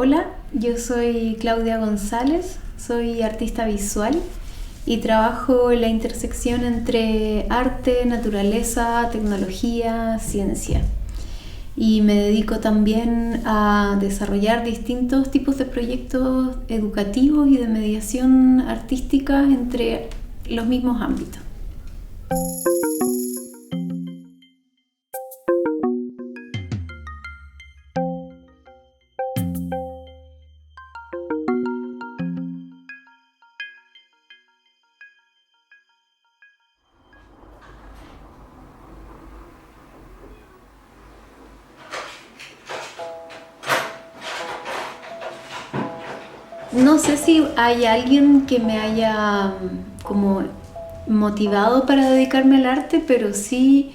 Hola, yo soy Claudia González, soy artista visual y trabajo en la intersección entre arte, naturaleza, tecnología, ciencia. Y me dedico también a desarrollar distintos tipos de proyectos educativos y de mediación artística entre los mismos ámbitos. No sé si hay alguien que me haya como motivado para dedicarme al arte, pero sí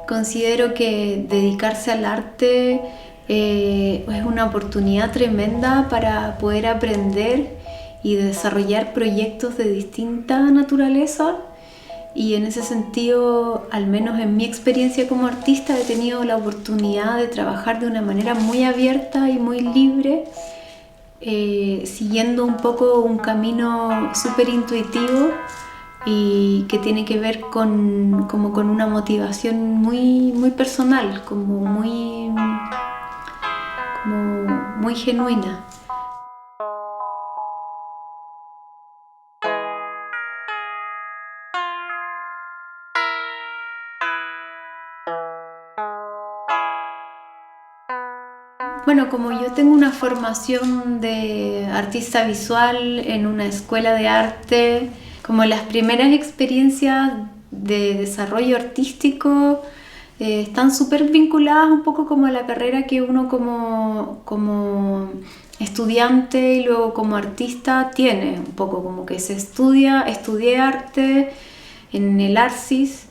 considero que dedicarse al arte es una oportunidad tremenda para poder aprender y desarrollar proyectos de distinta naturaleza. Y en ese sentido, al menos en mi experiencia como artista, he tenido la oportunidad de trabajar de una manera muy abierta y muy libre, siguiendo un poco un camino súper intuitivo y que tiene que ver con una motivación muy personal, como muy genuina. Bueno, como yo tengo una formación de artista visual en una escuela de arte, como las primeras experiencias de desarrollo artístico están súper vinculadas un poco como a la carrera que uno como estudiante y luego como artista tiene, un poco como que estudié arte en el Arcis.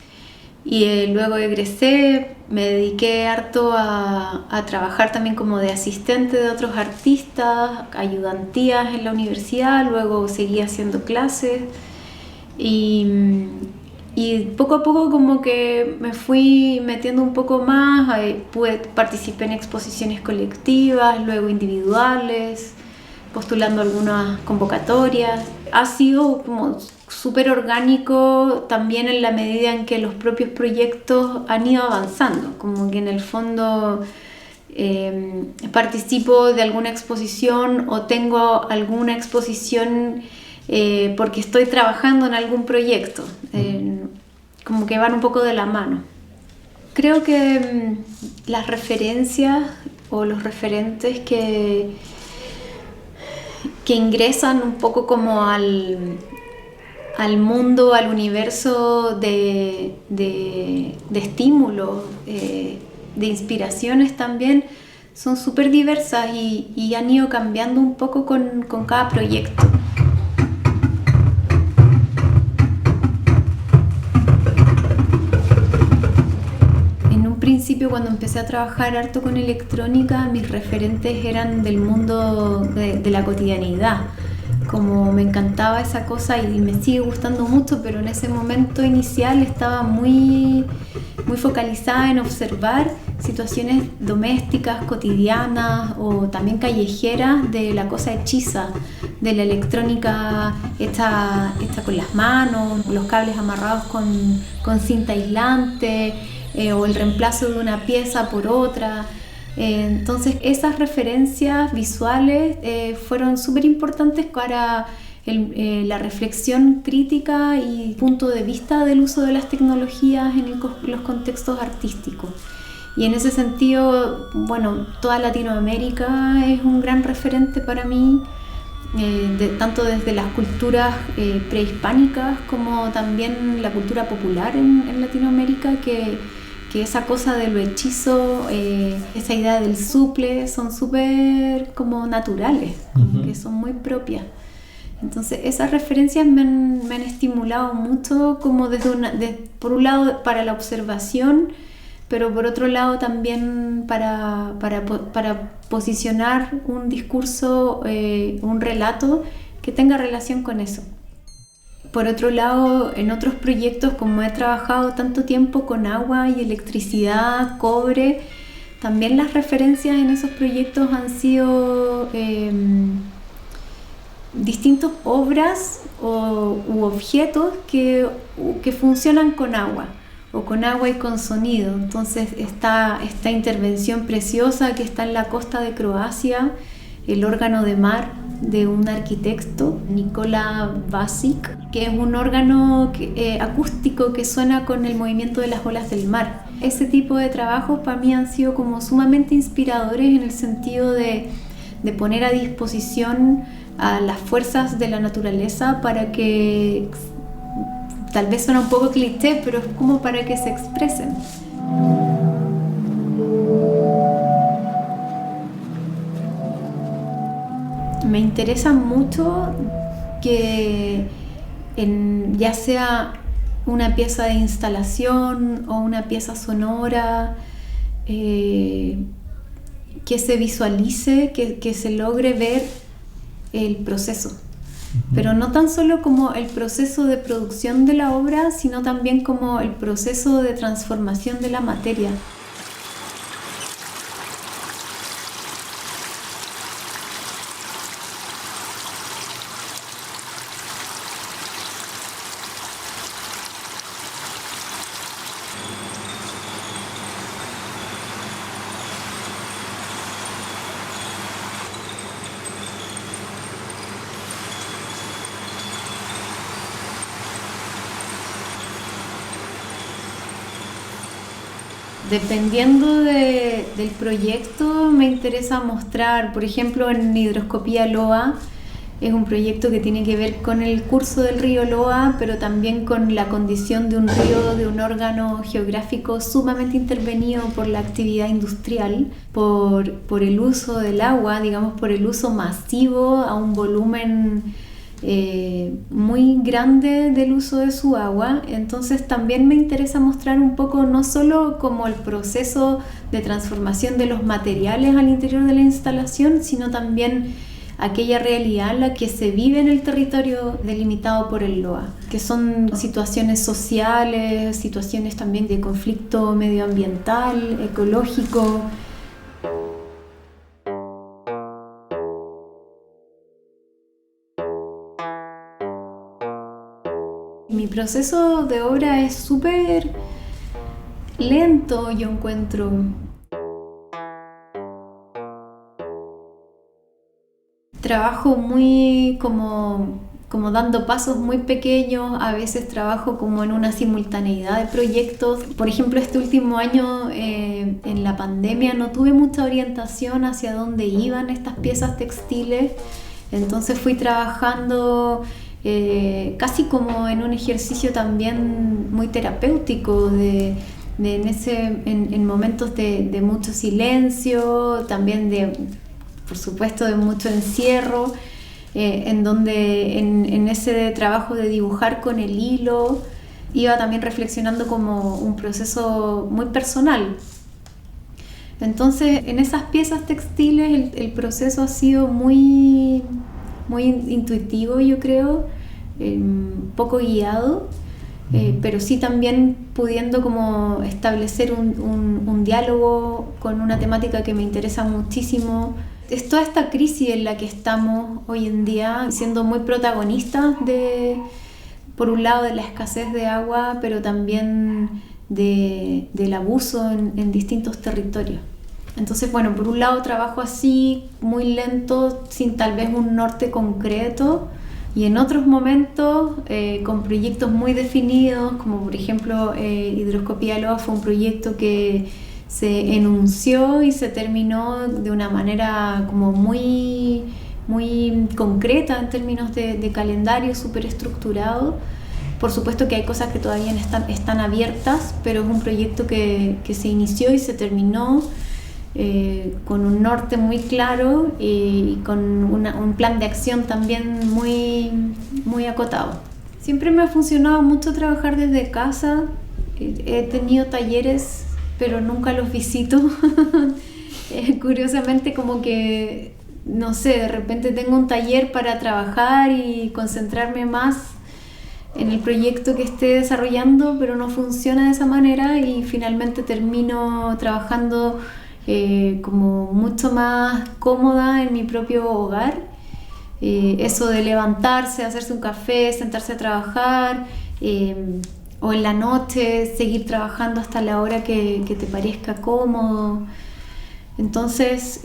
Y luego egresé, me dediqué harto a trabajar también como de asistente de otros artistas, ayudantías en la universidad, luego seguí haciendo clases y poco a poco como que me fui metiendo un poco más, participé en exposiciones colectivas, luego individuales, postulando algunas convocatorias. Ha sido como súper orgánico también en la medida en que los propios proyectos han ido avanzando, como que en el fondo participo de alguna exposición o tengo alguna exposición porque estoy trabajando en algún proyecto, como que van un poco de la mano. Creo que las referencias o los referentes que ingresan un poco como al mundo, al universo de estímulos, de inspiraciones también, son súper diversas y han ido cambiando un poco con cada proyecto. En un principio, cuando empecé a trabajar harto con electrónica, mis referentes eran del mundo de la cotidianidad. Como me encantaba esa cosa y me sigue gustando mucho, pero en ese momento inicial estaba muy focalizada en observar situaciones domésticas, cotidianas o también callejeras de la cosa hechiza, de la electrónica hecha con las manos, los cables amarrados con cinta aislante o el reemplazo de una pieza por otra. Entonces esas referencias visuales fueron súper importantes para la reflexión crítica y punto de vista del uso de las tecnologías en los contextos artísticos. Y en ese sentido, bueno, toda Latinoamérica es un gran referente para mí, tanto desde las culturas prehispánicas como también la cultura popular en Latinoamérica, que esa cosa de lo hechizo, esa idea del suple, son súper como naturales, que son muy propias. Entonces esas referencias me han estimulado mucho, como por un lado para la observación, pero por otro lado también para posicionar un discurso, un relato que tenga relación con eso. Por otro lado, en otros proyectos, como he trabajado tanto tiempo con agua y electricidad, cobre, También las referencias en esos proyectos han sido distintas obras u objetos que funcionan con agua, o con agua y con sonido. Entonces esta intervención preciosa que está en la costa de Croacia, el órgano de mar de un arquitecto, Nikola Vasic, que es un órgano acústico que suena con el movimiento de las olas del mar. Ese tipo de trabajos para mí han sido como sumamente inspiradores en el sentido de poner a disposición a las fuerzas de la naturaleza para que, tal vez suena un poco cliché, pero es como para que se expresen. Me interesa mucho que ya sea una pieza de instalación o una pieza sonora, que se visualice, que se logre ver el proceso. Pero no tan solo como el proceso de producción de la obra, sino también como el proceso de transformación de la materia. Dependiendo del proyecto, me interesa mostrar, por ejemplo, en Hidroscopía Loa, es un proyecto que tiene que ver con el curso del río Loa, pero también con la condición de un río, de un órgano geográfico sumamente intervenido por la actividad industrial, por el uso del agua, digamos, por el uso masivo a un volumen muy grande del uso de su agua. Entonces también me interesa mostrar un poco no solo como el proceso de transformación de los materiales al interior de la instalación, sino también aquella realidad en la que se vive en el territorio delimitado por el Loa, que son situaciones sociales, situaciones también de conflicto medioambiental, ecológico. Mi proceso de obra es súper lento, yo encuentro. Trabajo muy como dando pasos muy pequeños, a veces trabajo como en una simultaneidad de proyectos. Por ejemplo, este último año en la pandemia no tuve mucha orientación hacia dónde iban estas piezas textiles, entonces fui trabajando casi como en un ejercicio también muy terapéutico en momentos de mucho silencio, también por supuesto de mucho encierro, en donde en ese trabajo de dibujar con el hilo iba también reflexionando como un proceso muy personal. Entonces en esas piezas textiles el proceso ha sido muy intuitivo, yo creo, poco guiado, pero sí también pudiendo como establecer un diálogo con una temática que me interesa muchísimo. Es toda esta crisis en la que estamos hoy en día, siendo muy protagonistas por un lado de la escasez de agua, pero también del abuso en distintos territorios. Entonces, bueno, por un lado trabajo así, muy lento, sin tal vez un norte concreto, y en otros momentos con proyectos muy definidos, como por ejemplo Hidroscopía Loa fue un proyecto que se enunció y se terminó de una manera como muy concreta en términos de calendario, súper estructurado. Por supuesto que hay cosas que todavía están abiertas, pero es un proyecto que se inició y se terminó con un norte muy claro y con un plan de acción también muy acotado. Siempre me ha funcionado mucho trabajar desde casa. He tenido talleres, pero nunca los visito. Curiosamente, como que, no sé, de repente tengo un taller para trabajar y concentrarme más en el proyecto que esté desarrollando, pero no funciona de esa manera y finalmente termino trabajando como mucho más cómoda en mi propio hogar. Eso de levantarse, hacerse un café, sentarse a trabajar, o en la noche seguir trabajando hasta la hora que te parezca cómodo. Entonces,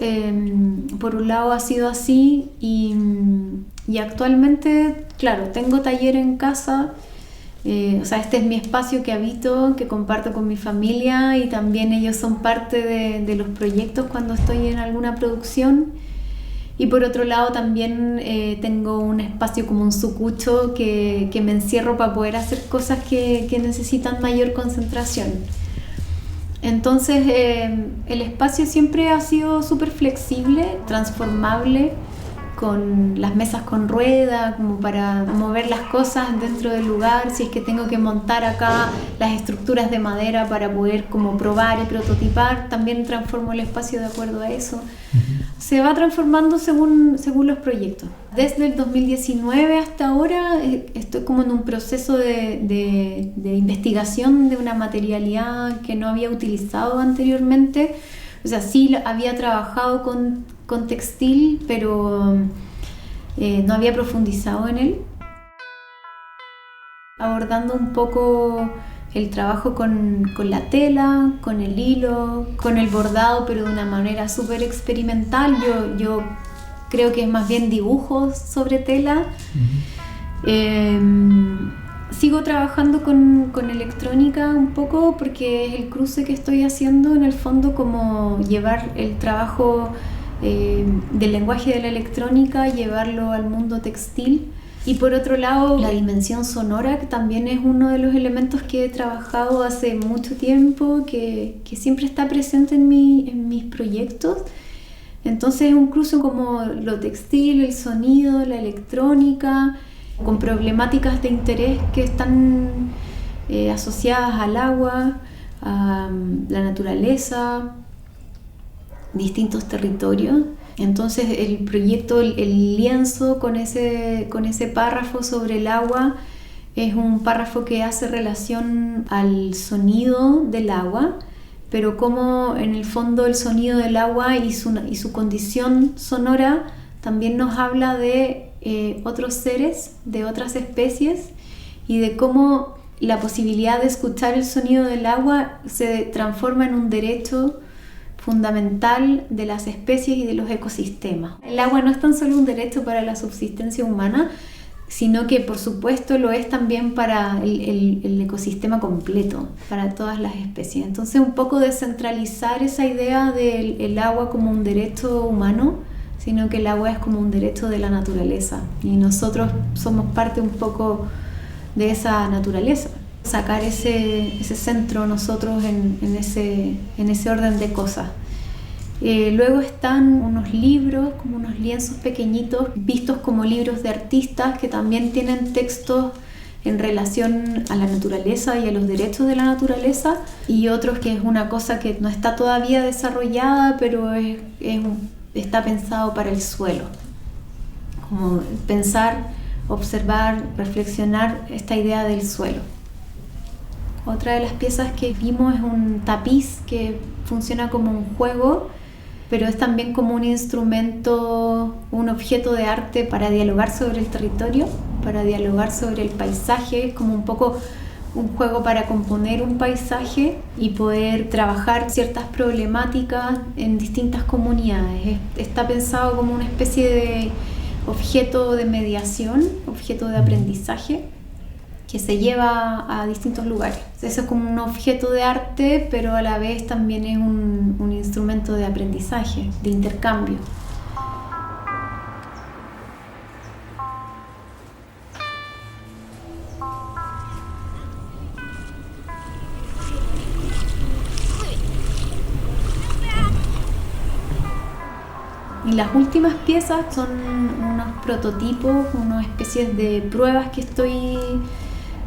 por un lado ha sido así y actualmente, claro, tengo taller en casa. O sea, este es mi espacio que habito, que comparto con mi familia, y también ellos son parte de los proyectos cuando estoy en alguna producción. Y por otro lado también tengo un espacio como un sucucho que me encierro para poder hacer cosas que necesitan mayor concentración. Entonces el espacio siempre ha sido súper flexible, transformable, con las mesas con rueda, como para mover las cosas dentro del lugar. Si es que tengo que montar acá las estructuras de madera para poder como probar y prototipar, también transformo el espacio de acuerdo a eso. Se va transformando según los proyectos. Desde el 2019 hasta ahora estoy como en un proceso de investigación de una materialidad que no había utilizado anteriormente. O sea, sí había trabajado con textil, pero no había profundizado en él. Abordando un poco el trabajo con la tela, con el hilo, con el bordado, pero de una manera súper experimental. Yo creo que es más bien dibujos sobre tela. Sigo trabajando con electrónica un poco porque es el cruce que estoy haciendo, en el fondo, como llevar el trabajo del lenguaje de la electrónica, llevarlo al mundo textil. Y por otro lado, la dimensión sonora, que también es uno de los elementos que he trabajado hace mucho tiempo, que siempre está presente en mis proyectos. Entonces es un cruce como lo textil, el sonido, la electrónica, con problemáticas de interés que están asociadas al agua, a la naturaleza, distintos territorios. Entonces el proyecto, el lienzo con ese párrafo sobre el agua, es un párrafo que hace relación al sonido del agua, pero como en el fondo el sonido del agua y su condición sonora también nos habla de otros seres, de otras especies, y de cómo la posibilidad de escuchar el sonido del agua se transforma en un derecho fundamental de las especies y de los ecosistemas. El agua no es tan solo un derecho para la subsistencia humana, sino que por supuesto lo es también para el ecosistema completo, para todas las especies. Entonces un poco descentralizar esa idea del agua como un derecho humano, sino que el agua es como un derecho de la naturaleza y nosotros somos parte un poco de esa naturaleza. Sacar ese centro nosotros en ese orden de cosas. Luego están unos libros, como unos lienzos pequeñitos, vistos como libros de artistas, que también tienen textos en relación a la naturaleza y a los derechos de la naturaleza, y otros que es una cosa que no está todavía desarrollada, pero está pensado para el suelo. Como pensar, observar, reflexionar esta idea del suelo. Otra de las piezas que vimos es un tapiz que funciona como un juego, pero es también como un instrumento, un objeto de arte para dialogar sobre el territorio, para dialogar sobre el paisaje. Es como un poco un juego para componer un paisaje y poder trabajar ciertas problemáticas en distintas comunidades. Está pensado como una especie de objeto de mediación, objeto de aprendizaje, que se lleva a distintos lugares. Eso es como un objeto de arte, pero a la vez también es un instrumento de aprendizaje, de intercambio. Y las últimas piezas son unos prototipos, unas especies de pruebas que estoy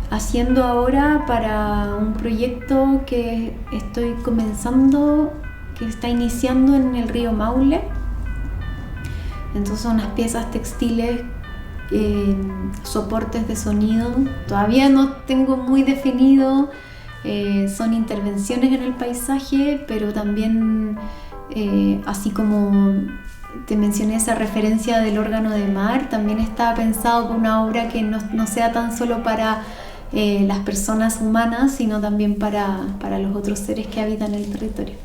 haciendo ahora para un proyecto que estoy comenzando, que está iniciando en el río Maule. Entonces son unas piezas textiles, soportes de sonido. Todavía no tengo muy definido, son intervenciones en el paisaje, pero también Así como te mencioné esa referencia del órgano de mar, también estaba pensado por una obra que no sea tan solo para las personas humanas, sino también para los otros seres que habitan el territorio.